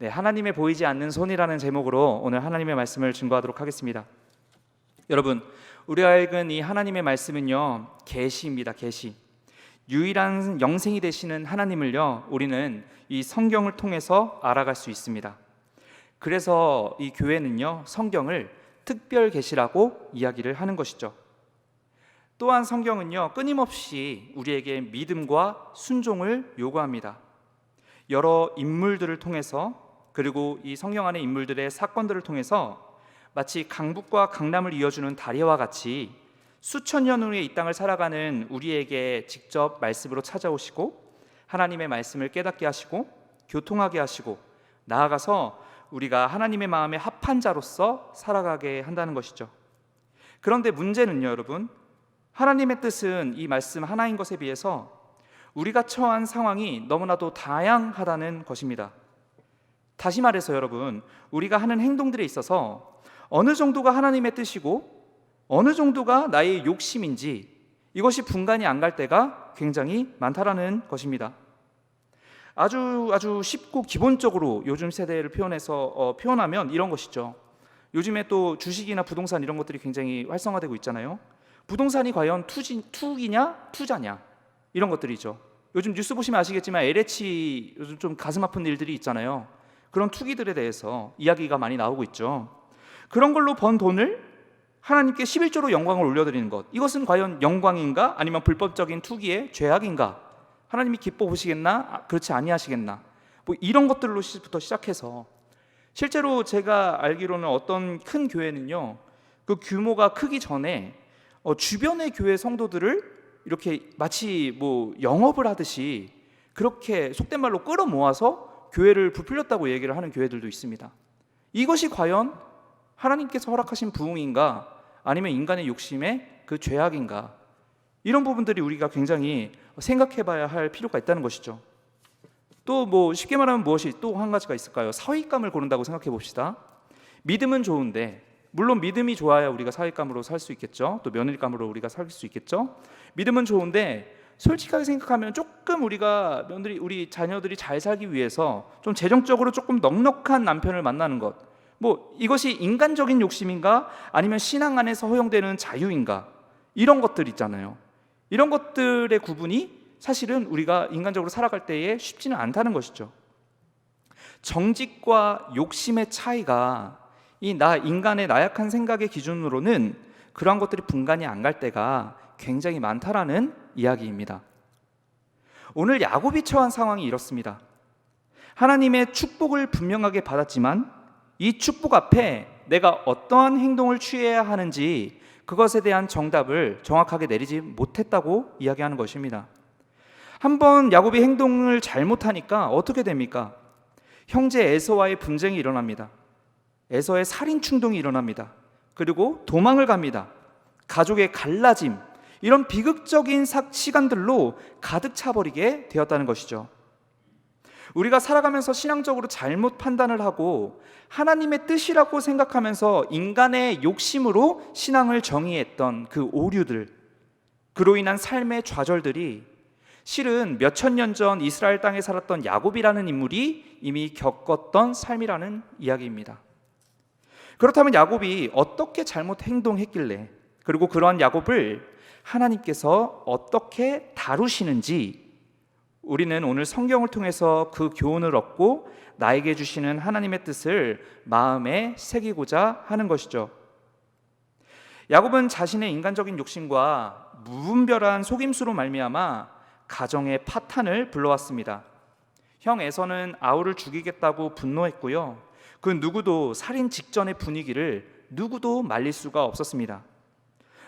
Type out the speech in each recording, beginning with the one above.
네, 하나님의 보이지 않는 손이라는 제목으로 오늘 하나님의 말씀을 증거하도록 하겠습니다. 여러분, 우리가 읽은 이 하나님의 말씀은요, 계시입니다. 계시. 유일한 영생이 되시는 하나님을요, 우리는 이 성경을 통해서 알아갈 수 있습니다. 그래서 이 교회는요, 성경을 특별 계시라고 이야기를 하는 것이죠. 또한 성경은요, 끊임없이 우리에게 믿음과 순종을 요구합니다. 여러 인물들을 통해서, 그리고 이 성경 안의 인물들의 사건들을 통해서 마치 강북과 강남을 이어주는 다리와 같이 수천 년 후에 이 땅을 살아가는 우리에게 직접 말씀으로 찾아오시고 하나님의 말씀을 깨닫게 하시고 교통하게 하시고 나아가서 우리가 하나님의 마음에 합한 자로서 살아가게 한다는 것이죠. 그런데 문제는요, 여러분, 하나님의 뜻은 이 말씀 하나인 것에 비해서 우리가 처한 상황이 너무나도 다양하다는 것입니다. 다시 말해서 여러분, 우리가 하는 행동들에 있어서 어느 정도가 하나님의 뜻이고 어느 정도가 나의 욕심인지 이것이 분간이 안 갈 때가 굉장히 많다라는 것입니다. 아주 쉽고 기본적으로 요즘 세대를 표현하면 이런 것이죠. 요즘에 또 주식이나 부동산 이런 것들이 굉장히 활성화되고 있잖아요. 부동산이 과연 투기냐 투자냐 이런 것들이죠. 요즘 뉴스 보시면 아시겠지만 LH 요즘 좀 가슴 아픈 일들이 있잖아요. 그런 투기들에 대해서 이야기가 많이 나오고 있죠. 그런 걸로 번 돈을 하나님께 11조로 영광을 올려드리는 것, 이것은 과연 영광인가? 아니면 불법적인 투기의 죄악인가? 하나님이 기뻐 보시겠나? 그렇지 아니하시겠나? 뭐 이런 것들로부터 시작해서 실제로 제가 알기로는 어떤 큰 교회는요, 그 규모가 크기 전에 주변의 교회 성도들을 이렇게 마치 뭐 영업을 하듯이 그렇게 속된 말로 끌어모아서 교회를 부풀렸다고 얘기를 하는 교회들도 있습니다. 이것이 과연 하나님께서 허락하신 부흥인가? 아니면 인간의 욕심의 그 죄악인가? 이런 부분들이 우리가 굉장히 생각해 봐야 할 필요가 있다는 것이죠. 또 뭐 쉽게 말하면 무엇이 또 한 가지가 있을까요? 사윗감을 고른다고 생각해 봅시다. 믿음은 좋은데, 물론 믿음이 좋아야 우리가 사윗감으로 살 수 있겠죠. 또 며느리감으로 우리가 살 수 있겠죠. 믿음은 좋은데 솔직하게 생각하면 조금 우리 자녀들이 잘 살기 위해서 좀 재정적으로 조금 넉넉한 남편을 만나는 것, 뭐 이것이 인간적인 욕심인가? 아니면 신앙 안에서 허용되는 자유인가? 이런 것들 있잖아요. 이런 것들의 구분이 사실은 우리가 인간적으로 살아갈 때에 쉽지는 않다는 것이죠. 정직과 욕심의 차이가 인간의 나약한 생각의 기준으로는 그러한 것들이 분간이 안 갈 때가 굉장히 많다라는 이야기입니다. 오늘 야곱이 처한 상황이 이렇습니다. 하나님의 축복을 분명하게 받았지만 이 축복 앞에 내가 어떠한 행동을 취해야 하는지 그것에 대한 정답을 정확하게 내리지 못했다고 이야기하는 것입니다. 한번 야곱이 행동을 잘못하니까 어떻게 됩니까? 형제 에서와의 분쟁이 일어납니다. 에서의 살인 충동이 일어납니다. 그리고 도망을 갑니다. 가족의 갈라짐, 이런 비극적인 시간들로 가득 차버리게 되었다는 것이죠. 우리가 살아가면서 신앙적으로 잘못 판단을 하고 하나님의 뜻이라고 생각하면서 인간의 욕심으로 신앙을 정의했던 그 오류들, 그로 인한 삶의 좌절들이 실은 몇천 년 전 이스라엘 땅에 살았던 야곱이라는 인물이 이미 겪었던 삶이라는 이야기입니다. 그렇다면 야곱이 어떻게 잘못 행동했길래, 그리고 그러한 야곱을 하나님께서 어떻게 다루시는지 우리는 오늘 성경을 통해서 그 교훈을 얻고 나에게 주시는 하나님의 뜻을 마음에 새기고자 하는 것이죠. 야곱은 자신의 인간적인 욕심과 무분별한 속임수로 말미암아 가정의 파탄을 불러왔습니다. 형 에서는 아우를 죽이겠다고 분노했고요. 그 누구도 살인 직전의 분위기를 누구도 말릴 수가 없었습니다.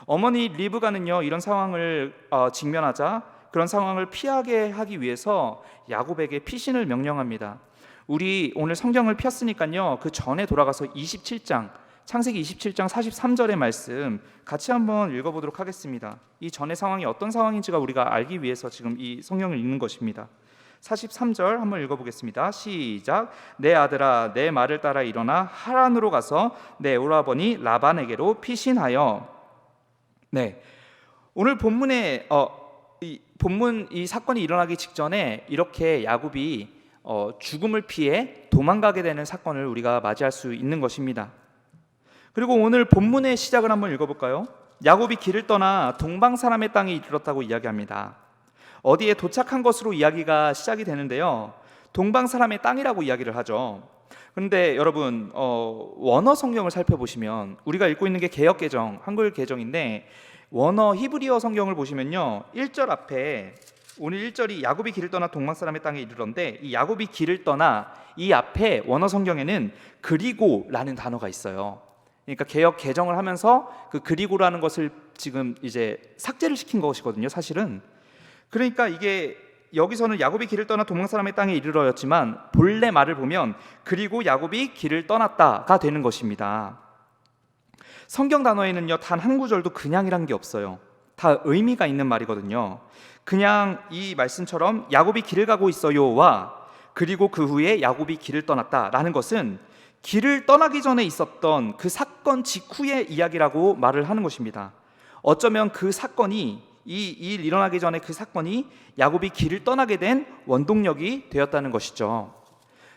어머니 리브가는요, 이런 상황을 직면하자 그런 상황을 피하게 하기 위해서 야곱에게 피신을 명령합니다. 우리 오늘 성경을 폈으니까요, 그 전에 돌아가서 27장, 창세기 27장 43절의 말씀 같이 한번 읽어보도록 하겠습니다. 이 전의 상황이 어떤 상황인지가 우리가 알기 위해서 지금 이 성경을 읽는 것입니다. 43절 한번 읽어보겠습니다. 시작. 내 아들아, 내 말을 따라 일어나 하란으로 가서 내 오라버니 라반에게로 피신하여. 네, 오늘 본문에 이 사건이 일어나기 직전에 이렇게 야곱이 죽음을 피해 도망가게 되는 사건을 우리가 맞이할 수 있는 것입니다. 그리고 오늘 본문의 시작을 한번 읽어볼까요? 야곱이 길을 떠나 동방 사람의 땅에 이르렀다고 이야기합니다. 어디에 도착한 것으로 이야기가 시작이 되는데요, 동방 사람의 땅이라고 이야기를 하죠. 그런데 여러분, 원어 성경을 살펴보시면, 우리가 읽고 있는 게 개역 개정, 한글 개정인데 원어 히브리어 성경을 보시면요, 1절 앞에 오늘 1절이 야곱이 길을 떠나 동방 사람의 땅에 이르렀는데, 이 야곱이 길을 떠나 이 앞에 원어 성경에는 그리고라는 단어가 있어요. 그러니까 개역 개정을 하면서 그 그리고라는 것을 지금 이제 삭제를 시킨 것이거든요, 사실은. 그러니까 이게 여기서는 야곱이 길을 떠나 동방 사람의 땅에 이르러였지만 본래 말을 보면 그리고 야곱이 길을 떠났다가 되는 것입니다. 성경 단어에는요, 단 한 구절도 그냥이란 게 없어요. 다 의미가 있는 말이거든요. 그냥 이 말씀처럼 야곱이 길을 가고 있어요와 그리고 그 후에 야곱이 길을 떠났다라는 것은 길을 떠나기 전에 있었던 그 사건 직후의 이야기라고 말을 하는 것입니다. 어쩌면 그 사건이, 이 일 일어나기 전에 그 사건이 야곱이 길을 떠나게 된 원동력이 되었다는 것이죠.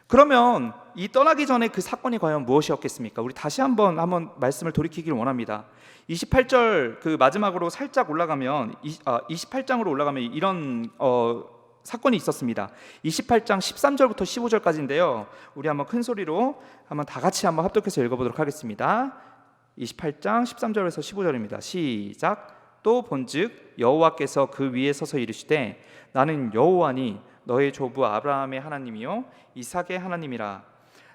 그러면 이 떠나기 전에 그 사건이 과연 무엇이었겠습니까? 우리 다시 한번 말씀을 돌이키길 원합니다. 28절 그 마지막으로 살짝 올라가면 28장으로 올라가면 이런 사건이 있었습니다. 28장 13절부터 15절까지인데요. 우리 한번 큰 소리로 한번 다 같이 한번 합독해서 읽어보도록 하겠습니다. 28장 13절에서 15절입니다. 시작. 또 본즉 여호와께서 그 위에 서서 이르시되 나는 여호와니 너의 조부 아브라함의 하나님이요 이삭의 하나님이라.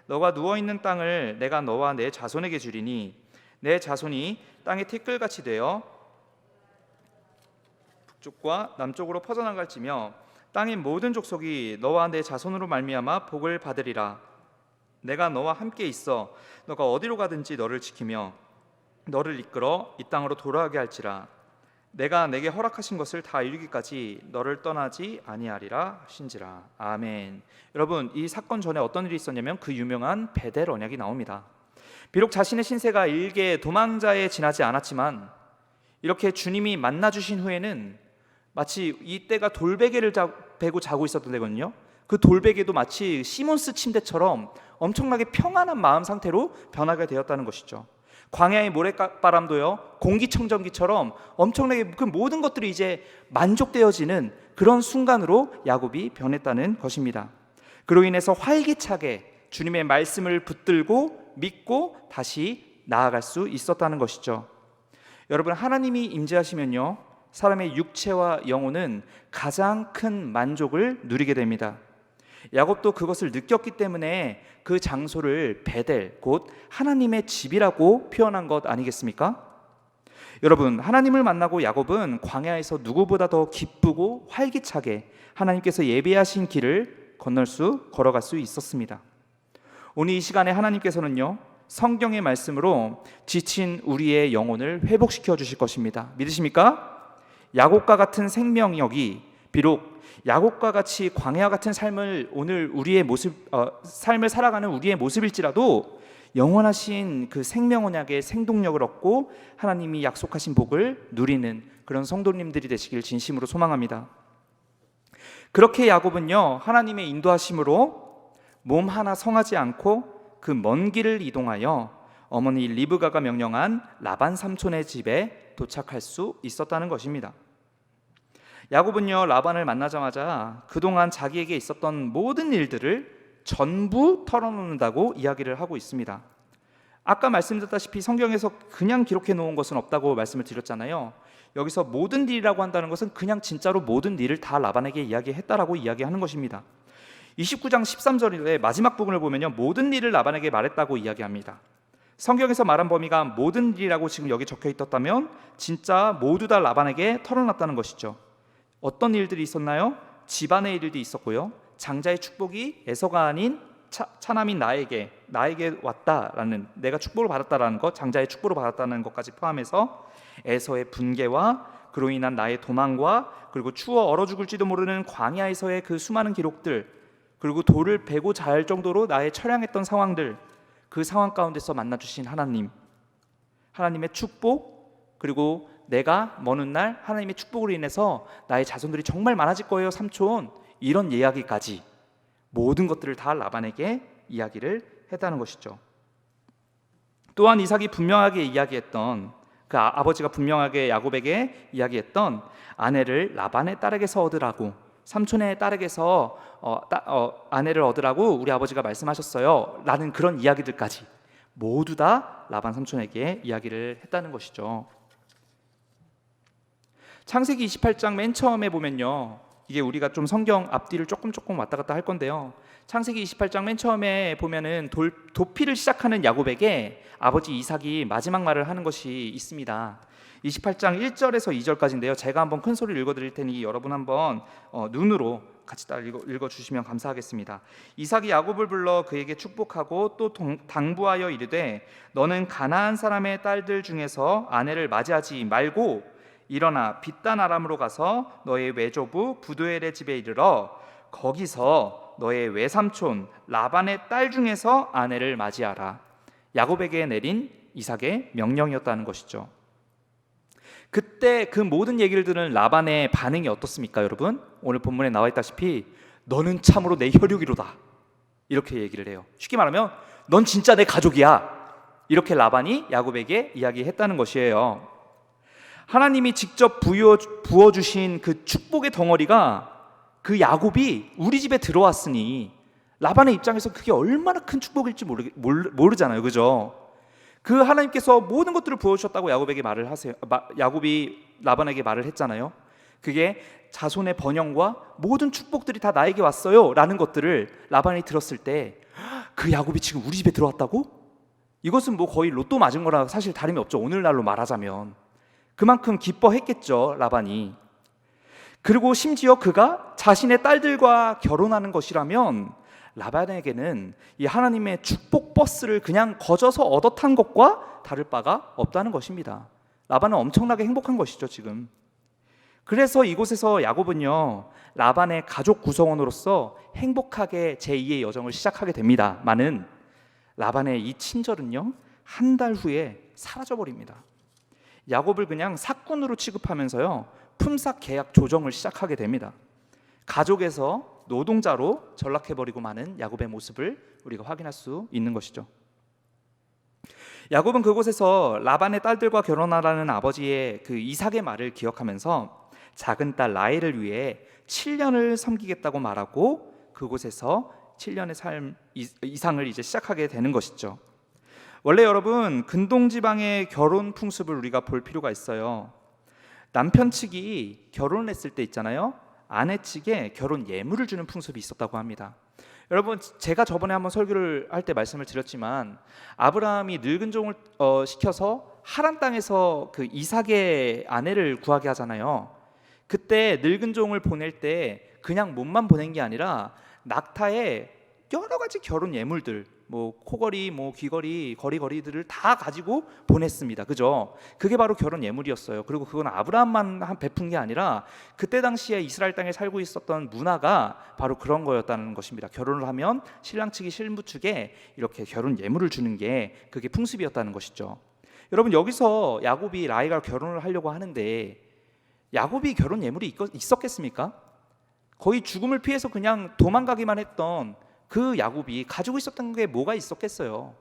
너가 누워있는 땅을 내가 너와 내 자손에게 주리니 내 자손이 땅의 티끌같이 되어 북쪽과 남쪽으로 퍼져나갈지며 땅의 모든 족속이 너와 내 자손으로 말미암아 복을 받으리라. 내가 너와 함께 있어 너가 어디로 가든지 너를 지키며 너를 이끌어 이 땅으로 돌아가게 할지라. 내가 내게 허락하신 것을 다 이루기까지 너를 떠나지 아니하리라 하신지라. 아멘. 여러분, 이 사건 전에 어떤 일이 있었냐면 그 유명한 베델 언약이 나옵니다. 비록 자신의 신세가 일개 도망자에 지나지 않았지만 이렇게 주님이 만나 주신 후에는 마치 이때가 돌베개를 베고 자고 있었던 데거든요. 그 돌베개도 마치 시몬스 침대처럼 엄청나게 평안한 마음 상태로 변하게 되었다는 것이죠. 광야의 모래바람도요, 공기청정기처럼 엄청나게 그 모든 것들이 이제 만족되어지는 그런 순간으로 야곱이 변했다는 것입니다. 그로 인해서 활기차게 주님의 말씀을 붙들고 믿고 다시 나아갈 수 있었다는 것이죠. 여러분, 하나님이 임재하시면요, 사람의 육체와 영혼은 가장 큰 만족을 누리게 됩니다. 야곱도 그것을 느꼈기 때문에 그 장소를 베델, 곧 하나님의 집이라고 표현한 것 아니겠습니까? 여러분, 하나님을 만나고 야곱은 광야에서 누구보다 더 기쁘고 활기차게 하나님께서 예비하신 길을 걸어갈 수 있었습니다. 오늘 이 시간에 하나님께서는요, 성경의 말씀으로 지친 우리의 영혼을 회복시켜 주실 것입니다. 믿으십니까? 야곱과 같은 생명력이, 비록 야곱과 같이 광야 같은 삶을 오늘 삶을 살아가는 우리의 모습일지라도 영원하신 그 생명 언약의 생동력을 얻고 하나님이 약속하신 복을 누리는 그런 성도님들이 되시길 진심으로 소망합니다. 그렇게 야곱은요, 하나님의 인도하심으로 몸 하나 성하지 않고 그 먼 길을 이동하여 어머니 리브가가 명령한 라반 삼촌의 집에 도착할 수 있었다는 것입니다. 야곱은요, 라반을 만나자마자 그동안 자기에게 있었던 모든 일들을 전부 털어놓는다고 이야기를 하고 있습니다. 아까 말씀드렸다시피 성경에서 그냥 기록해 놓은 것은 없다고 말씀을 드렸잖아요. 여기서 모든 일이라고 한다는 것은 그냥 진짜로 모든 일을 다 라반에게 이야기했다라고 이야기하는 것입니다. 29장 13절의 마지막 부분을 보면요, 모든 일을 라반에게 말했다고 이야기합니다. 성경에서 말한 범위가 모든 일이라고 지금 여기 적혀 있었다면 진짜 모두 다 라반에게 털어놨다는 것이죠. 어떤 일들이 있었나요? 집안의 일들이 있었고요, 장자의 축복이 에서가 아닌 차남인 나에게 왔다라는, 내가 축복을 받았다라는 것, 장자의 축복을 받았다는 것까지 포함해서 에서의 분개와 그로 인한 나의 도망과 그리고 추워 얼어 죽을지도 모르는 광야에서의 그 수많은 기록들, 그리고 돌을 베고 잘 정도로 나의 처량했던 상황들, 그 상황 가운데서 만나주신 하나님의 축복, 그리고 내가 먼 훗날 하나님의 축복으로 인해서 나의 자손들이 정말 많아질 거예요 삼촌, 이런 이야기까지 모든 것들을 다 라반에게 이야기를 했다는 것이죠. 또한 이삭이 분명하게 이야기했던 아버지가 분명하게 야곱에게 이야기했던 아내를 라반의 딸에게서 얻으라고, 삼촌의 딸에게서 아내를 얻으라고 우리 아버지가 말씀하셨어요 라는 그런 이야기들까지 모두 다 라반 삼촌에게 이야기를 했다는 것이죠. 창세기 28장 맨 처음에 보면요, 이게 우리가 좀 성경 앞뒤를 조금 왔다 갔다 할 건데요, 창세기 28장 맨 처음에 보면은 도피를 시작하는 야곱에게 아버지 이삭이 마지막 말을 하는 것이 있습니다. 28장 1절에서 2절까지인데요, 제가 한번 큰 소리를 읽어드릴 테니 여러분 한번 눈으로 같이 따라 읽어주시면 감사하겠습니다. 이삭이 야곱을 불러 그에게 축복하고 또 당부하여 이르되 너는 가나안 사람의 딸들 중에서 아내를 맞이하지 말고 일어나 빛단 아람으로 가서 너의 외조부 부두엘의 집에 이르러 거기서 너의 외삼촌 라반의 딸 중에서 아내를 맞이하라. 야곱에게 내린 이삭의 명령이었다는 것이죠. 그때 그 모든 얘기를 들은 라반의 반응이 어떻습니까, 여러분? 오늘 본문에 나와 있다시피 너는 참으로 내 혈육이로다 이렇게 얘기를 해요. 쉽게 말하면 넌 진짜 내 가족이야 이렇게 라반이 야곱에게 이야기했다는 것이에요. 하나님이 직접 부어주신 그 축복의 덩어리가 그 야곱이 우리 집에 들어왔으니 라반의 입장에서 그게 얼마나 큰 축복일지 모르잖아요, 그죠? 그 하나님께서 모든 것들을 부어주셨다고 야곱에게 말을 하세요. 야곱이 라반에게 말을 했잖아요. 그게 자손의 번영과 모든 축복들이 다 나에게 왔어요 라는 것들을 라반이 들었을 때 그 야곱이 지금 우리 집에 들어왔다고? 이것은 뭐 거의 로또 맞은 거랑 사실 다름이 없죠. 오늘날로 말하자면 그만큼 기뻐했겠죠, 라반이. 그리고 심지어 그가 자신의 딸들과 결혼하는 것이라면 라반에게는 이 하나님의 축복 버스를 그냥 거저서 얻어 탄 것과 다를 바가 없다는 것입니다. 라반은 엄청나게 행복한 것이죠, 지금. 그래서 이곳에서 야곱은요, 라반의 가족 구성원으로서 행복하게 제2의 여정을 시작하게 됩니다. 많은 라반의 이 친절은요, 한 달 후에 사라져버립니다. 야곱을 그냥 사꾼으로 취급하면서요, 품삯 계약 조정을 시작하게 됩니다. 가족에서 노동자로 전락해버리고 마는 야곱의 모습을 우리가 확인할 수 있는 것이죠. 야곱은 그곳에서 라반의 딸들과 결혼하라는 아버지의 그 이삭의 말을 기억하면서 작은 딸 라헬을 위해 7년을 섬기겠다고 말하고 그곳에서 7년의 삶 이상을 이제 시작하게 되는 것이죠. 원래 여러분, 근동지방의 결혼 풍습을 우리가 볼 필요가 있어요. 남편 측이 결혼을 했을 때 있잖아요, 아내 측에 결혼 예물을 주는 풍습이 있었다고 합니다. 여러분, 제가 저번에 한번 설교를 할 때 말씀을 드렸지만 아브라함이 늙은 종을 시켜서 하란 땅에서 그 이삭의 아내를 구하게 하잖아요. 그때 늙은 종을 보낼 때 그냥 몸만 보낸 게 아니라 낙타에 여러 가지 결혼 예물들, 뭐 코걸이, 뭐 귀걸이, 거리들을 다 가지고 보냈습니다. 그죠? 그게 바로 결혼 예물이었어요. 그리고 그건 아브라함만 베푼 게 아니라 그때 당시에 이스라엘 땅에 살고 있었던 문화가 바로 그런 거였다는 것입니다. 결혼을 하면 신랑 측이 신부 측에 이렇게 결혼 예물을 주는 게 그게 풍습이었다는 것이죠. 여러분, 여기서 야곱이 라헬과 결혼을 하려고 하는데 야곱이 결혼 예물이 있었겠습니까? 거의 죽음을 피해서 그냥 도망가기만 했던 그 야곱이 가지고 있었던 게 뭐가 있었겠어요?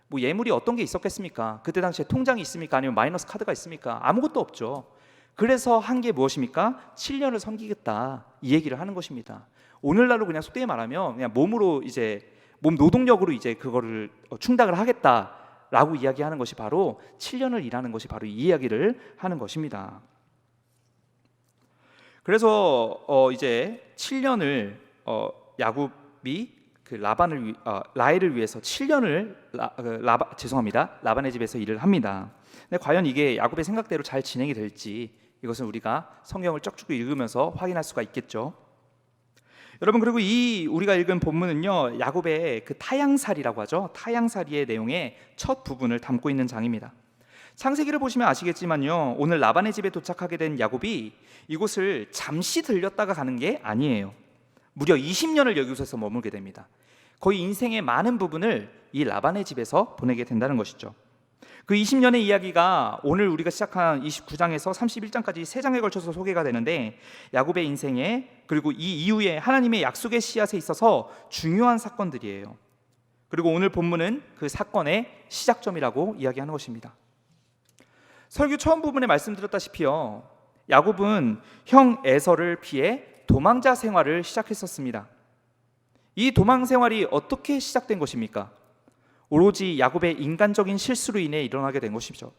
뭐 예물이 어떤 게 있었겠습니까? 그때 당시에 통장이 있습니까? 아니면 마이너스 카드가 있습니까? 아무것도 없죠. 그래서 한 게 무엇입니까? 7년을 섬기겠다, 이 얘기를 하는 것입니다. 오늘날로 그냥 속되게 말하면 그냥 몸으로 이제 몸 노동력으로 이제 그거를 충당을 하겠다라고 이야기하는 것이 바로 7년을 일하는 것이 바로 이 이야기를 하는 것입니다. 그래서 이제 7년을 야곱이 그 라헬을 위해서 7년을 라반의 집에서 일을 합니다. 근데 과연 이게 야곱의 생각대로 잘 진행이 될지 이것은 우리가 성경을 쩍쭉 읽으면서 확인할 수가 있겠죠. 여러분, 그리고 이 우리가 읽은 본문은요, 야곱의 그 타향살이라고 하죠. 타향살이의 내용의 첫 부분을 담고 있는 장입니다. 창세기를 보시면 아시겠지만요, 오늘 라반의 집에 도착하게 된 야곱이 이곳을 잠시 들렸다가 가는 게 아니에요. 무려 20년을 여기서 머물게 됩니다. 거의 인생의 많은 부분을 이 라반의 집에서 보내게 된다는 것이죠. 그 20년의 이야기가 오늘 우리가 시작한 29장에서 31장까지 3장에 걸쳐서 소개가 되는데, 야곱의 인생에 그리고 이 이후에 하나님의 약속의 씨앗에 있어서 중요한 사건들이에요. 그리고 오늘 본문은 그 사건의 시작점이라고 이야기하는 것입니다. 설교 처음 부분에 말씀드렸다시피요, 야곱은 형 에서를 피해 도망자 생활을 시작했었습니다. 이 도망 생활이 어떻게 시작된 것입니까? 오로지 야곱의 인간적인 실수로 인해 일어나게 된 것이죠.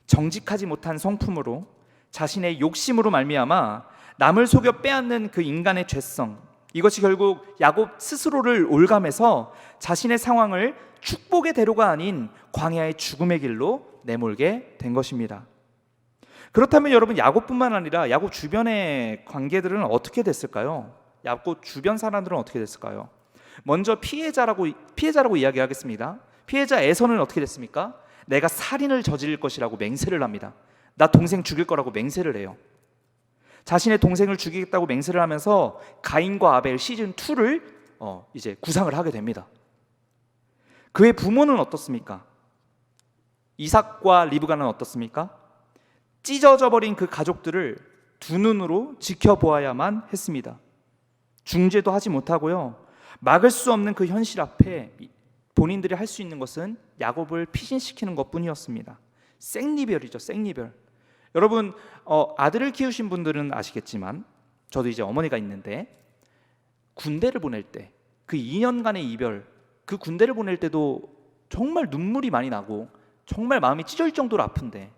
정직하지 못한 성품으로, 자신의 욕심으로 말미암아 남을 속여 빼앗는 그 인간의 죄성, 이것이 결국 야곱 스스로를 올감해서 자신의 상황을 축복의 대로가 아닌 광야의 죽음의 길로 내몰게 된 것입니다. 그렇다면 여러분, 야곱뿐만 아니라 야곱 주변의 관계들은 어떻게 됐을까요? 야곱 주변 사람들은 어떻게 됐을까요? 먼저 피해자라고 이야기하겠습니다. 피해자 에서는 어떻게 됐습니까? 내가 살인을 저지를 것이라고 맹세를 합니다. 나 동생 죽일 거라고 맹세를 해요. 자신의 동생을 죽이겠다고 맹세를 하면서 가인과 아벨 시즌 2를 이제 구상을 하게 됩니다. 그의 부모는 어떻습니까? 이삭과 리브가는 어떻습니까? 찢어져 버린 그 가족들을 두 눈으로 지켜보아야만 했습니다. 중재도 하지 못하고요, 막을 수 없는 그 현실 앞에 본인들이 할 수 있는 것은 야곱을 피신시키는 것뿐이었습니다. 생리별이죠, 생리별. 여러분, 아들을 키우신 분들은 아시겠지만, 저도 이제 어머니가 있는데, 군대를 보낼 때 그 2년간의 이별, 그 군대를 보낼 때도 정말 눈물이 많이 나고 정말 마음이 찢어질 정도로 아픈데,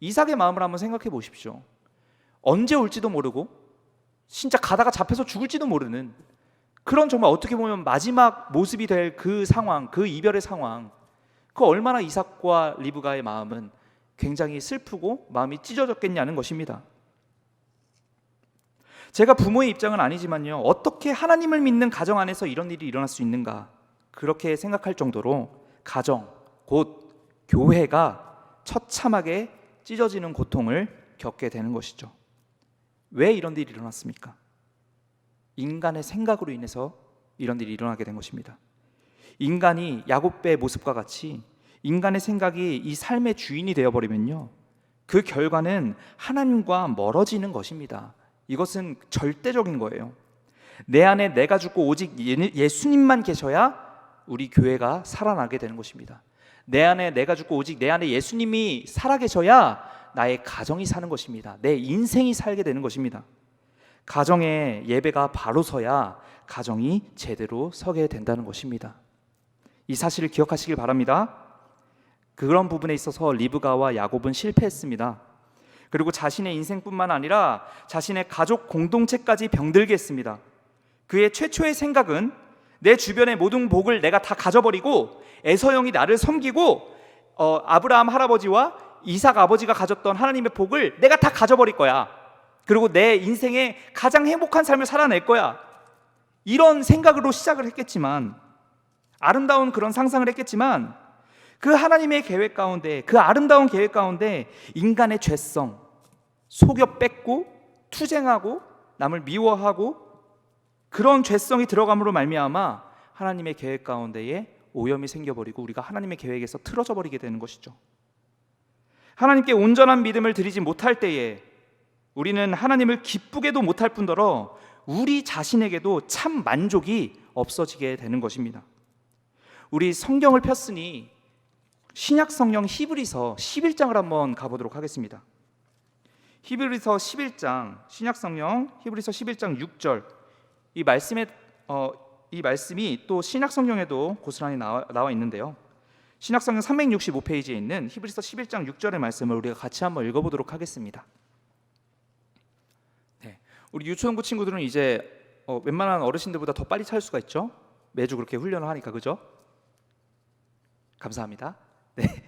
이삭의 마음을 한번 생각해 보십시오. 언제 올지도 모르고 진짜 가다가 잡혀서 죽을지도 모르는 그런, 정말 어떻게 보면 마지막 모습이 될 그 상황, 그 이별의 상황, 그 얼마나 이삭과 리브가의 마음은 굉장히 슬프고 마음이 찢어졌겠냐는 것입니다. 제가 부모의 입장은 아니지만요, 어떻게 하나님을 믿는 가정 안에서 이런 일이 일어날 수 있는가, 그렇게 생각할 정도로 가정, 곧 교회가 처참하게 찢어지는 고통을 겪게 되는 것이죠. 왜 이런 일이 일어났습니까? 인간의 생각으로 인해서 이런 일이 일어나게 된 것입니다. 인간이 야곱의 모습과 같이 인간의 생각이 이 삶의 주인이 되어버리면요, 그 결과는 하나님과 멀어지는 것입니다. 이것은 절대적인 거예요. 내 안에 내가 죽고 오직 예수님만 계셔야 우리 교회가 살아나게 되는 것입니다. 내 안에 내가 죽고 오직 내 안에 예수님이 살아계셔야 나의 가정이 사는 것입니다. 내 인생이 살게 되는 것입니다. 가정에 예배가 바로 서야 가정이 제대로 서게 된다는 것입니다. 이 사실을 기억하시길 바랍니다. 그런 부분에 있어서 리브가와 야곱은 실패했습니다. 그리고 자신의 인생뿐만 아니라 자신의 가족 공동체까지 병들게 했습니다. 그의 최초의 생각은 내 주변의 모든 복을 내가 다 가져버리고 에서 형이 나를 섬기고 아브라함 할아버지와 이삭 아버지가 가졌던 하나님의 복을 내가 다 가져버릴 거야. 그리고 내 인생의 가장 행복한 삶을 살아낼 거야. 이런 생각으로 시작을 했겠지만, 아름다운 그런 상상을 했겠지만, 그 하나님의 계획 가운데, 그 아름다운 계획 가운데 인간의 죄성, 속여 뺏고 투쟁하고 남을 미워하고 그런 죄성이 들어감으로 말미암아 하나님의 계획 가운데에 오염이 생겨버리고 우리가 하나님의 계획에서 틀어져 버리게 되는 것이죠. 하나님께 온전한 믿음을 드리지 못할 때에 우리는 하나님을 기쁘게도 못할 뿐더러 우리 자신에게도 참 만족이 없어지게 되는 것입니다. 우리 성경을 폈으니 신약 성경 히브리서 11장을 한번 가보도록 하겠습니다. 히브리서 11장, 신약 성경 히브리서 11장 6절, 이 말씀이 또 신약 성경에도 고스란히 나와 있는데요. 신약 성경 365페이지에 있는 히브리서 11장 6절의 말씀을 우리가 같이 한번 읽어보도록 하겠습니다. 네, 우리 유초연구 친구들은 이제 웬만한 어르신들보다 더 빨리 찾을 수가 있죠. 매주 그렇게 훈련을 하니까, 그죠? 감사합니다. 네.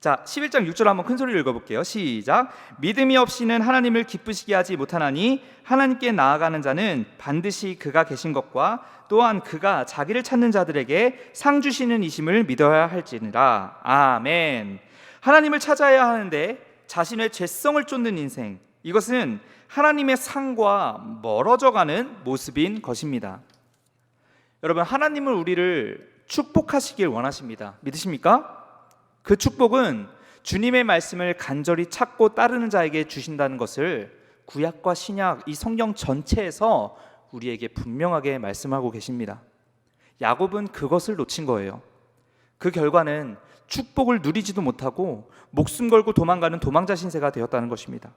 자, 11장 6절 한번 큰 소리로 읽어볼게요. 시작. 믿음이 없이는 하나님을 기쁘시게 하지 못하나니 하나님께 나아가는 자는 반드시 그가 계신 것과 또한 그가 자기를 찾는 자들에게 상 주시는 이심을 믿어야 할지니라. 아멘. 하나님을 찾아야 하는데 자신의 죄성을 쫓는 인생, 이것은 하나님의 상과 멀어져가는 모습인 것입니다. 여러분, 하나님은 우리를 축복하시길 원하십니다. 믿으십니까? 그 축복은 주님의 말씀을 간절히 찾고 따르는 자에게 주신다는 것을 구약과 신약 이 성경 전체에서 우리에게 분명하게 말씀하고 계십니다. 야곱은 그것을 놓친 거예요. 그 결과는 축복을 누리지도 못하고 목숨 걸고 도망가는 도망자 신세가 되었다는 것입니다.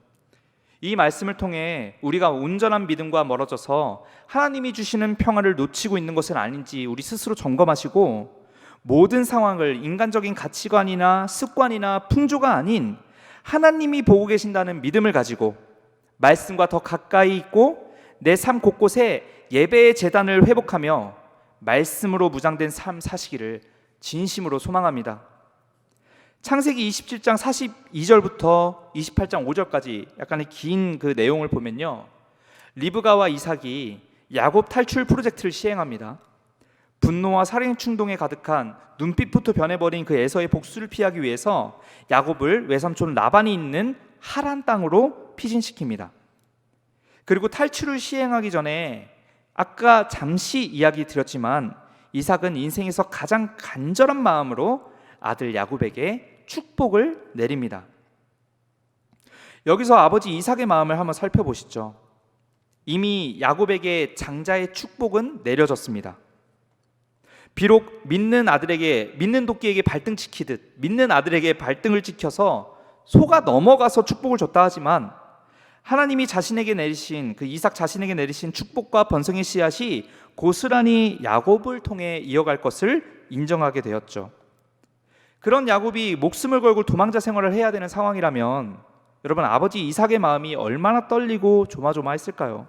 이 말씀을 통해 우리가 온전한 믿음과 멀어져서 하나님이 주시는 평안을 놓치고 있는 것은 아닌지 우리 스스로 점검하시고, 모든 상황을 인간적인 가치관이나 습관이나 풍조가 아닌 하나님이 보고 계신다는 믿음을 가지고 말씀과 더 가까이 있고 내 삶 곳곳에 예배의 재단을 회복하며 말씀으로 무장된 삶 사시기를 진심으로 소망합니다. 창세기 27장 42절부터 28장 5절까지 약간의 긴 그 내용을 보면요, 리브가와 이삭이 야곱 탈출 프로젝트를 시행합니다. 분노와 살인 충동에 가득한 눈빛부터 변해버린 그 에서의 복수를 피하기 위해서 야곱을 외삼촌 라반이 있는 하란 땅으로 피신시킵니다. 그리고 탈출을 시행하기 전에 아까 잠시 이야기 드렸지만 이삭은 인생에서 가장 간절한 마음으로 아들 야곱에게 축복을 내립니다. 여기서 아버지 이삭의 마음을 한번 살펴보시죠. 이미 야곱에게 장자의 축복은 내려졌습니다. 비록 믿는 도끼에게 발등 지키듯 믿는 아들에게 발등을 지켜서 소가 넘어가서 축복을 줬다 하지만, 하나님이 자신에게 내리신 그 이삭 자신에게 내리신 축복과 번성의 씨앗이 고스란히 야곱을 통해 이어갈 것을 인정하게 되었죠. 그런 야곱이 목숨을 걸고 도망자 생활을 해야 되는 상황이라면 여러분, 아버지 이삭의 마음이 얼마나 떨리고 조마조마했을까요?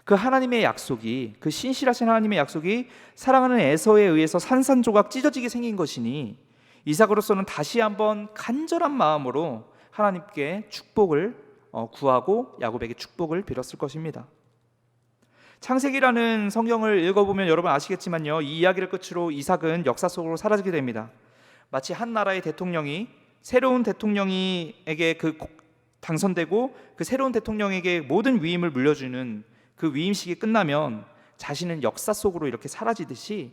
그 하나님의 약속이, 그 신실하신 하나님의 약속이 사랑하는 에서에 의해서 산산조각 찢어지게 생긴 것이니 이삭으로서는 다시 한번 간절한 마음으로 하나님께 축복을 구하고 야곱에게 축복을 빌었을 것입니다. 창세기라는 성경을 읽어보면 여러분 아시겠지만요, 이 이야기를 끝으로 이삭은 역사 속으로 사라지게 됩니다. 마치 한 나라의 대통령이 새로운 대통령에게 당선되고 그 새로운 대통령에게 모든 위임을 물려주는 그 위임식이 끝나면 자신은 역사 속으로 이렇게 사라지듯이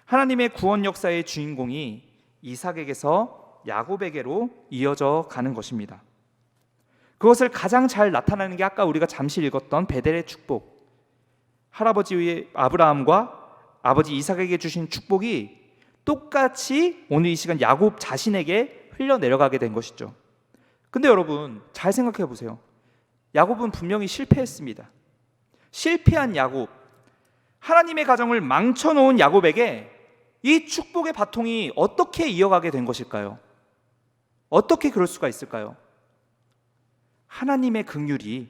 하나님의 구원 역사의 주인공이 이삭에게서 야곱에게로 이어져 가는 것입니다. 그것을 가장 잘 나타내는 게 아까 우리가 잠시 읽었던 베델의 축복, 할아버지 아브라함과 아버지 이삭에게 주신 축복이 똑같이 오늘 이 시간 야곱 자신에게 흘러내려가게 된 것이죠. 근데 여러분 잘 생각해 보세요. 야곱은 분명히 실패했습니다. 실패한 야곱, 하나님의 가정을 망쳐놓은 야곱에게 이 축복의 바통이 어떻게 이어가게 된 것일까요? 어떻게 그럴 수가 있을까요? 하나님의 긍휼이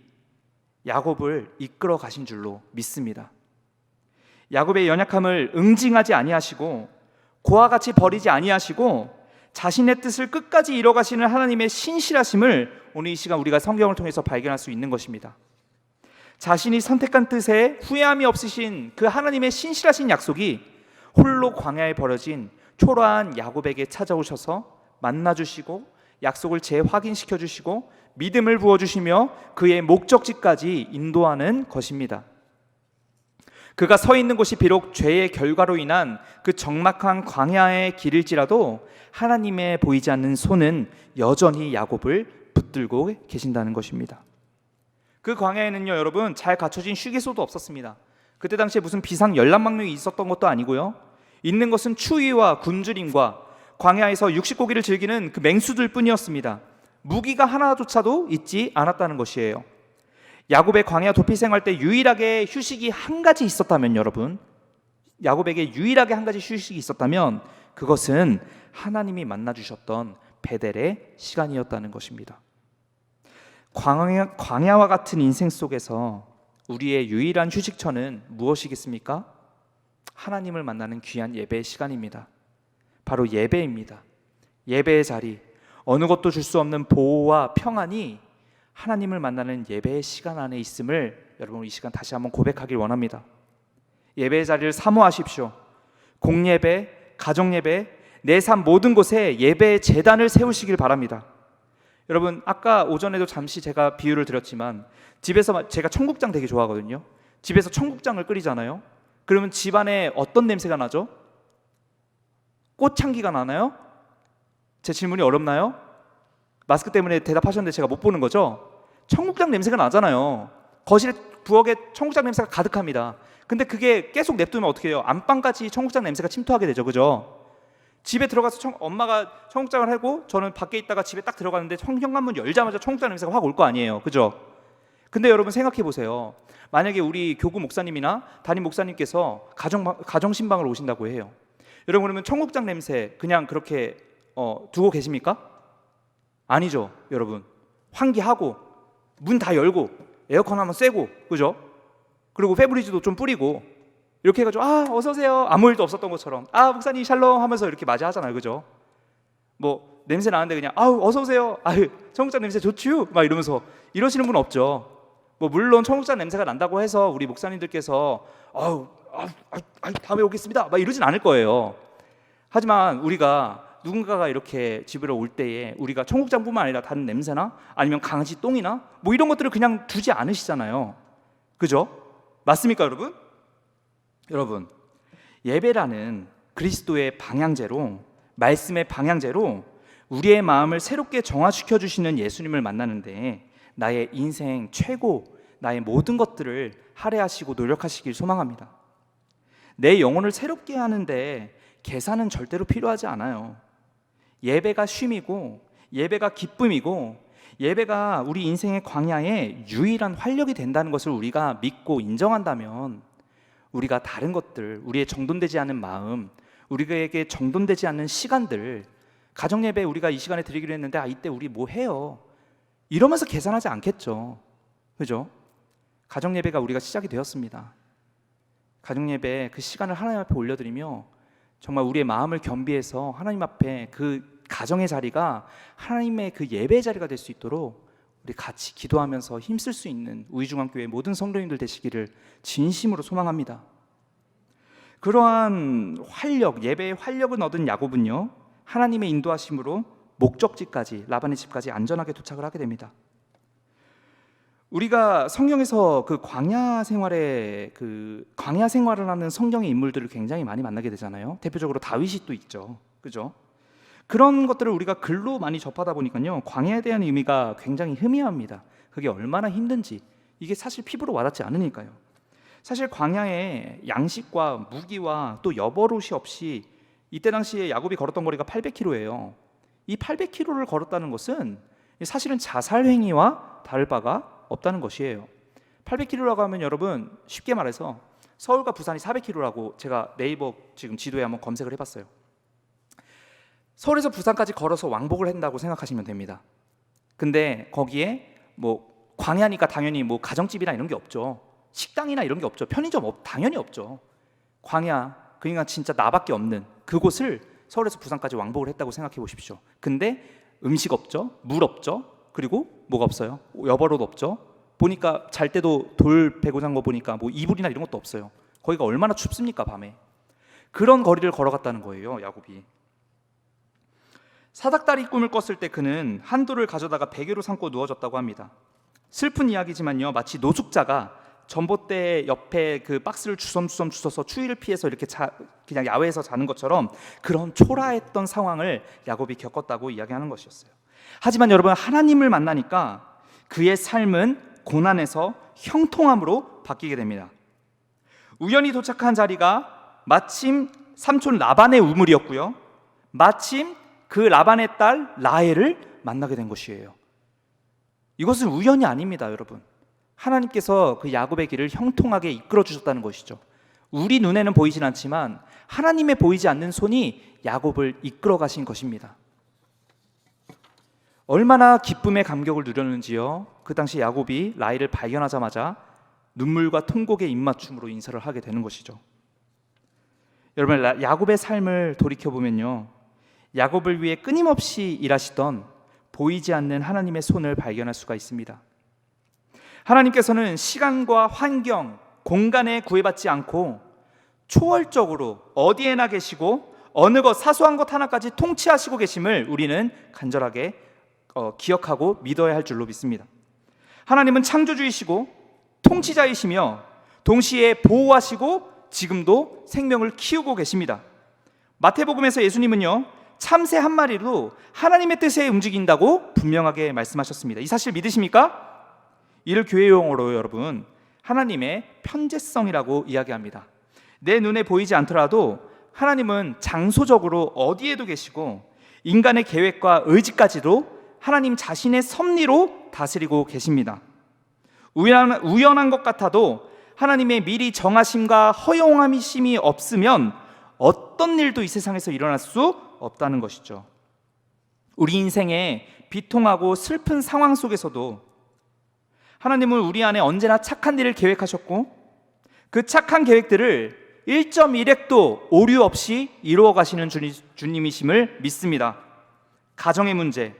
야곱을 이끌어 가신 줄로 믿습니다. 야곱의 연약함을 응징하지 아니하시고 고와 같이 버리지 아니하시고 자신의 뜻을 끝까지 이뤄가시는 하나님의 신실하심을 오늘 이 시간 우리가 성경을 통해서 발견할 수 있는 것입니다. 자신이 선택한 뜻에 후회함이 없으신 그 하나님의 신실하신 약속이 홀로 광야에 버려진 초라한 야곱에게 찾아오셔서 만나주시고 약속을 재확인시켜 주시고 믿음을 부어주시며 그의 목적지까지 인도하는 것입니다. 그가 서 있는 곳이 비록 죄의 결과로 인한 그 적막한 광야의 길일지라도 하나님의 보이지 않는 손은 여전히 야곱을 붙들고 계신다는 것입니다. 그 광야에는요 여러분, 잘 갖춰진 휴게소도 없었습니다. 그때 당시에 무슨 비상 열람망령이 있었던 것도 아니고요, 있는 것은 추위와 굶주림과 광야에서 육식고기를 즐기는 그 맹수들 뿐이었습니다. 무기가 하나조차도 있지 않았다는 것이에요. 야곱의 광야 도피 생활 때 유일하게 휴식이 한 가지 있었다면, 여러분, 야곱에게 유일하게 한 가지 휴식이 있었다면 그것은 하나님이 만나주셨던 베델의 시간이었다는 것입니다. 광야와 같은 인생 속에서 우리의 유일한 휴식처는 무엇이겠습니까? 하나님을 만나는 귀한 예배의 시간입니다. 바로 예배입니다. 예배의 자리, 어느 것도 줄 수 없는 보호와 평안이 하나님을 만나는 예배의 시간 안에 있음을 여러분 이 시간 다시 한번 고백하길 원합니다. 예배의 자리를 사모하십시오. 공예배, 가정예배, 내 삶 모든 곳에 예배의 제단을 세우시길 바랍니다. 여러분 아까 오전에도 잠시 제가 비유를 드렸지만 집에서 제가 청국장 되게 좋아하거든요. 집에서 청국장을 끓이잖아요. 그러면 집안에 어떤 냄새가 나죠? 꽃향기가 나나요? 제 질문이 어렵나요? 마스크 때문에 대답하셨는데 제가 못 보는 거죠? 청국장 냄새가 나잖아요. 거실에 부엌에 청국장 냄새가 가득합니다. 근데 그게 계속 냅두면 어떻게 해요? 안방까지 청국장 냄새가 침투하게 되죠, 그죠? 집에 들어가서 엄마가 청국장을 하고 저는 밖에 있다가 집에 딱 들어가는데 현관문 열자마자 청국장 냄새가 확 올 거 아니에요, 그죠? 근데 여러분 생각해 보세요. 만약에 우리 교구 목사님이나 담임 목사님께서 가정 신방을 오신다고 해요. 여러분 그러면 청국장 냄새 그냥 그렇게 두고 계십니까? 아니죠, 여러분. 환기하고 문 다 열고 에어컨 한번 쐬고, 그죠? 그리고 페브리즈도 좀 뿌리고 이렇게 해가지고 어서 오세요 아무 일도 없었던 것처럼 목사님 샬롬 하면서 이렇게 맞이하잖아요, 그죠? 뭐 냄새 나는데 그냥 어서 오세요 청국장 냄새 좋지요 막 이러면서 이러시는 분 없죠. 뭐 물론 청국장 냄새가 난다고 해서 우리 목사님들께서 다음에 오겠습니다 막 이러진 않을 거예요. 하지만 우리가 누군가가 이렇게 집으로 올 때에 우리가 청국장뿐만 아니라 다른 냄새나 아니면 강아지 똥이나 뭐 이런 것들을 그냥 두지 않으시잖아요, 그죠? 맞습니까, 여러분? 여러분, 예배라는 그리스도의 방향제로, 말씀의 방향제로 우리의 마음을 새롭게 정화시켜 주시는 예수님을 만나는데 나의 인생 최고, 나의 모든 것들을 할애하시고 노력하시길 소망합니다. 내 영혼을 새롭게 하는데 계산은 절대로 필요하지 않아요. 예배가 쉼이고 예배가 기쁨이고 예배가 우리 인생의 광야에 유일한 활력이 된다는 것을 우리가 믿고 인정한다면 우리가 다른 것들, 우리의 정돈되지 않은 마음, 우리에게 정돈되지 않는 시간들, 가정예배 우리가 이 시간에 드리기로 했는데 이때 우리 뭐 해요? 이러면서 계산하지 않겠죠, 그죠? 가정예배가 우리가 시작이 되었습니다. 가정예배 그 시간을 하나님 앞에 올려드리며 정말 우리의 마음을 겸비해서 하나님 앞에 그 가정의 자리가 하나님의 그 예배의 자리가 될 수 있도록 우리 같이 기도하면서 힘쓸 수 있는 우이중앙교회 모든 성도님들 되시기를 진심으로 소망합니다. 그러한 활력, 예배의 활력을 얻은 야곱은요, 하나님의 인도하심으로 목적지까지, 라반의 집까지 안전하게 도착을 하게 됩니다. 우리가 성경에서 그 광야 생활을 하는 성경의 인물들을 굉장히 많이 만나게 되잖아요. 대표적으로 다윗이 또 있죠, 그죠? 그런 것들을 우리가 글로 많이 접하다 보니까요, 광야에 대한 의미가 굉장히 희미합니다. 그게 얼마나 힘든지 이게 사실 피부로 와닿지 않으니까요. 사실 광야에 양식과 무기와 또 여벌옷이 없이 이때 당시에 야곱이 걸었던 거리가 800km예요. 이 800km를 걸었다는 것은 사실은 자살 행위와 다를 바가 없다는 것이에요. 800km라고 하면 여러분 쉽게 말해서 서울과 부산이 400km라고 제가 네이버 지금 지도에 한번 검색을 해봤어요. 서울에서 부산까지 걸어서 왕복을 한다고 생각하시면 됩니다. 근데 거기에 뭐 광야니까 당연히 뭐 가정집이나 이런 게 없죠. 식당이나 이런 게 없죠. 편의점 당연히 없죠. 광야, 그러니까 진짜 나밖에 없는 그곳을 서울에서 부산까지 왕복을 했다고 생각해 보십시오. 근데 음식 없죠, 물 없죠, 그리고 뭐가 없어요? 여벌옷 없죠. 보니까 잘 때도 돌 베고 잔 거 보니까 뭐 이불이나 이런 것도 없어요. 거기가 얼마나 춥습니까, 밤에. 그런 거리를 걸어갔다는 거예요, 야곱이. 사닥다리 꿈을 꿨을 때 그는 한 돌을 가져다가 베개로 삼고 누워졌다고 합니다. 슬픈 이야기지만요, 마치 노숙자가 전봇대 옆에 그 박스를 주섬주섬 주워서 추위를 피해서 이렇게 그냥 야외에서 자는 것처럼 그런 초라했던 상황을 야곱이 겪었다고 이야기하는 것이었어요. 하지만 여러분, 하나님을 만나니까 그의 삶은 고난에서 형통함으로 바뀌게 됩니다. 우연히 도착한 자리가 마침 삼촌 라반의 우물이었고요, 마침 그 라반의 딸 라헬을 만나게 된 것이에요. 이것은 우연이 아닙니다, 여러분. 하나님께서 그 야곱의 길을 형통하게 이끌어 주셨다는 것이죠. 우리 눈에는 보이진 않지만 하나님의 보이지 않는 손이 야곱을 이끌어 가신 것입니다. 얼마나 기쁨의 감격을 누렸는지요. 그 당시 야곱이 라헬을 발견하자마자 눈물과 통곡의 입맞춤으로 인사를 하게 되는 것이죠. 여러분, 야곱의 삶을 돌이켜보면요, 야곱을 위해 끊임없이 일하시던 보이지 않는 하나님의 손을 발견할 수가 있습니다. 하나님께서는 시간과 환경, 공간에 구애받지 않고 초월적으로 어디에나 계시고 어느 것, 사소한 것 하나까지 통치하시고 계심을 우리는 간절하게 기억하고 믿어야 할 줄로 믿습니다. 하나님은 창조주이시고 통치자이시며 동시에 보호하시고 지금도 생명을 키우고 계십니다. 마태복음에서 예수님은요, 참새 한 마리로 하나님의 뜻에 움직인다고 분명하게 말씀하셨습니다. 이 사실 믿으십니까? 이를 교회 용어로 여러분 하나님의 편재성이라고 이야기합니다. 내 눈에 보이지 않더라도 하나님은 장소적으로 어디에도 계시고 인간의 계획과 의지까지도 하나님 자신의 섭리로 다스리고 계십니다. 우연한 것 같아도 하나님의 미리 정하심과 허용함이심이 없으면 어떤 일도 이 세상에서 일어날 수 없다는 것이죠. 우리 인생의 비통하고 슬픈 상황 속에서도 하나님은 우리 안에 언제나 착한 일을 계획하셨고 그 착한 계획들을 1.1획도 오류 없이 이루어 가시는 주님이심을 믿습니다. 가정의 문제,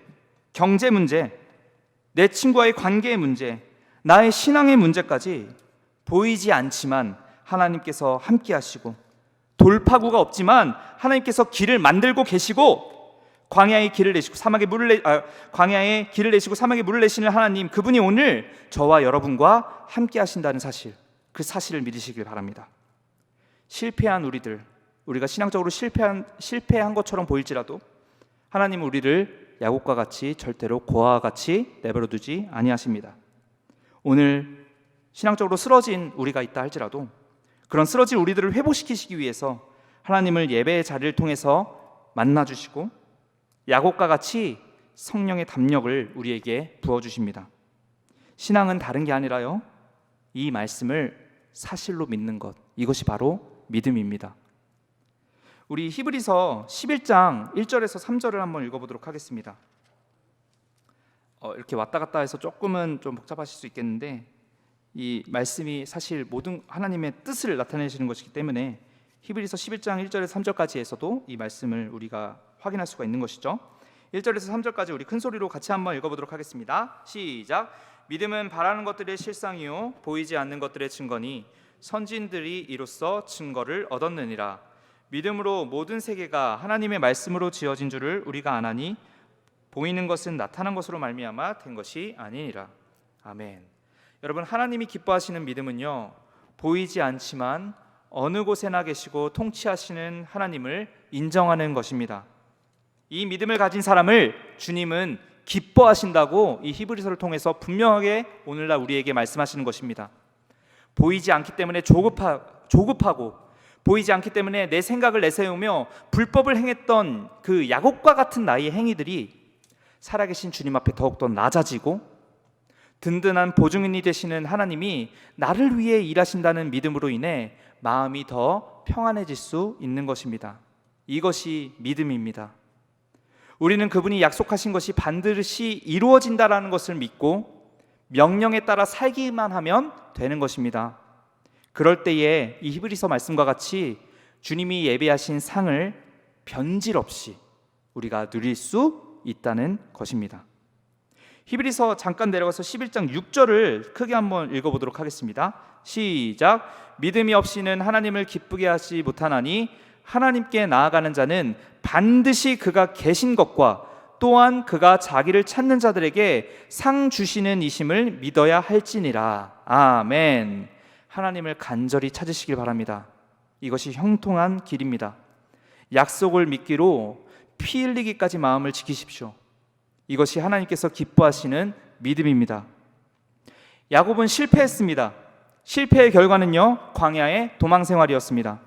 경제 문제, 내 친구와의 관계의 문제, 나의 신앙의 문제까지 보이지 않지만 하나님께서 함께 하시고 돌파구가 없지만 하나님께서 길을 만들고 계시고 광야에 길을 내시고 사막에 물을 내시는 하나님, 그분이 오늘 저와 여러분과 함께 하신다는 사실, 그 사실을 믿으시길 바랍니다. 실패한 우리가 신앙적으로 실패한 것처럼 보일지라도 하나님은 우리를 야곱과 같이 절대로 고아와 같이 내버려 두지 아니하십니다. 오늘 신앙적으로 쓰러진 우리가 있다 할지라도 그런 쓰러진 우리들을 회복시키시기 위해서 하나님을 예배의 자리를 통해서 만나주시고 야곱과 같이 성령의 담력을 우리에게 부어주십니다. 신앙은 다른 게 아니라요, 이 말씀을 사실로 믿는 것, 이것이 바로 믿음입니다. 우리 히브리서 11장 1절에서 3절을 한번 읽어보도록 하겠습니다. 이렇게 왔다 갔다 해서 조금은 좀 복잡하실 수 있겠는데 이 말씀이 사실 모든 하나님의 뜻을 나타내시는 것이기 때문에 히브리서 11장 1절에서 3절까지에서도 이 말씀을 우리가 확인할 수가 있는 것이죠. 1절에서 3절까지 우리 큰 소리로 같이 한번 읽어보도록 하겠습니다. 시작. 믿음은 바라는 것들의 실상이요 보이지 않는 것들의 증거니 선진들이 이로써 증거를 얻었느니라. 믿음으로 모든 세계가 하나님의 말씀으로 지어진 줄을 우리가 아나니 보이는 것은 나타난 것으로 말미암아 된 것이 아니니라. 아멘. 여러분, 하나님이 기뻐하시는 믿음은요, 보이지 않지만 어느 곳에나 계시고 통치하시는 하나님을 인정하는 것입니다. 이 믿음을 가진 사람을 주님은 기뻐하신다고 이 히브리서를 통해서 분명하게 오늘날 우리에게 말씀하시는 것입니다. 보이지 않기 때문에 조급하고 보이지 않기 때문에 내 생각을 내세우며 불법을 행했던 그 야곱과 같은 나의 행위들이 살아계신 주님 앞에 더욱더 낮아지고 든든한 보증인이 되시는 하나님이 나를 위해 일하신다는 믿음으로 인해 마음이 더 평안해질 수 있는 것입니다. 이것이 믿음입니다. 우리는 그분이 약속하신 것이 반드시 이루어진다라는 것을 믿고 명령에 따라 살기만 하면 되는 것입니다. 그럴 때에 이 히브리서 말씀과 같이 주님이 예비하신 상을 변질 없이 우리가 누릴 수 있다는 것입니다. 히브리서 잠깐 내려가서 11장 6절을 크게 한번 읽어보도록 하겠습니다. 시작. 믿음이 없이는 하나님을 기쁘게 하지 못하나니 하나님께 나아가는 자는 반드시 그가 계신 것과 또한 그가 자기를 찾는 자들에게 상 주시는 이심을 믿어야 할지니라. 아멘. 하나님을 간절히 찾으시길 바랍니다. 이것이 형통한 길입니다. 약속을 믿기로 피 흘리기까지 마음을 지키십시오. 이것이 하나님께서 기뻐하시는 믿음입니다. 야곱은 실패했습니다. 실패의 결과는요, 광야의 도망 생활이었습니다.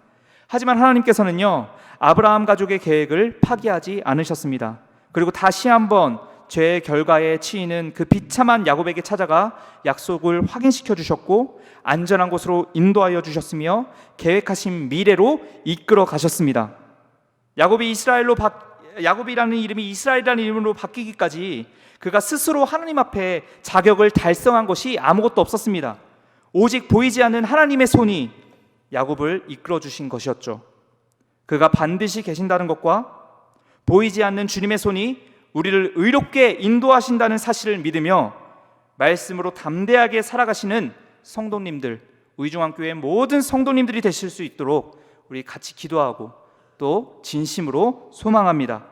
하지만 하나님께서는요, 아브라함 가족의 계획을 파기하지 않으셨습니다. 그리고 다시 한번 죄의 결과에 치이는 그 비참한 야곱에게 찾아가 약속을 확인시켜 주셨고 안전한 곳으로 인도하여 주셨으며 계획하신 미래로 이끌어 가셨습니다. 야곱이라는 이름이 이스라엘이라는 이름으로 바뀌기까지 그가 스스로 하나님 앞에 자격을 달성한 것이 아무것도 없었습니다. 오직 보이지 않는 하나님의 손이 야곱을 이끌어 주신 것이었죠. 그가 반드시 계신다는 것과 보이지 않는 주님의 손이 우리를 의롭게 인도하신다는 사실을 믿으며 말씀으로 담대하게 살아가시는 성도님들, 우이중앙교회 모든 성도님들이 되실 수 있도록 우리 같이 기도하고 또 진심으로 소망합니다.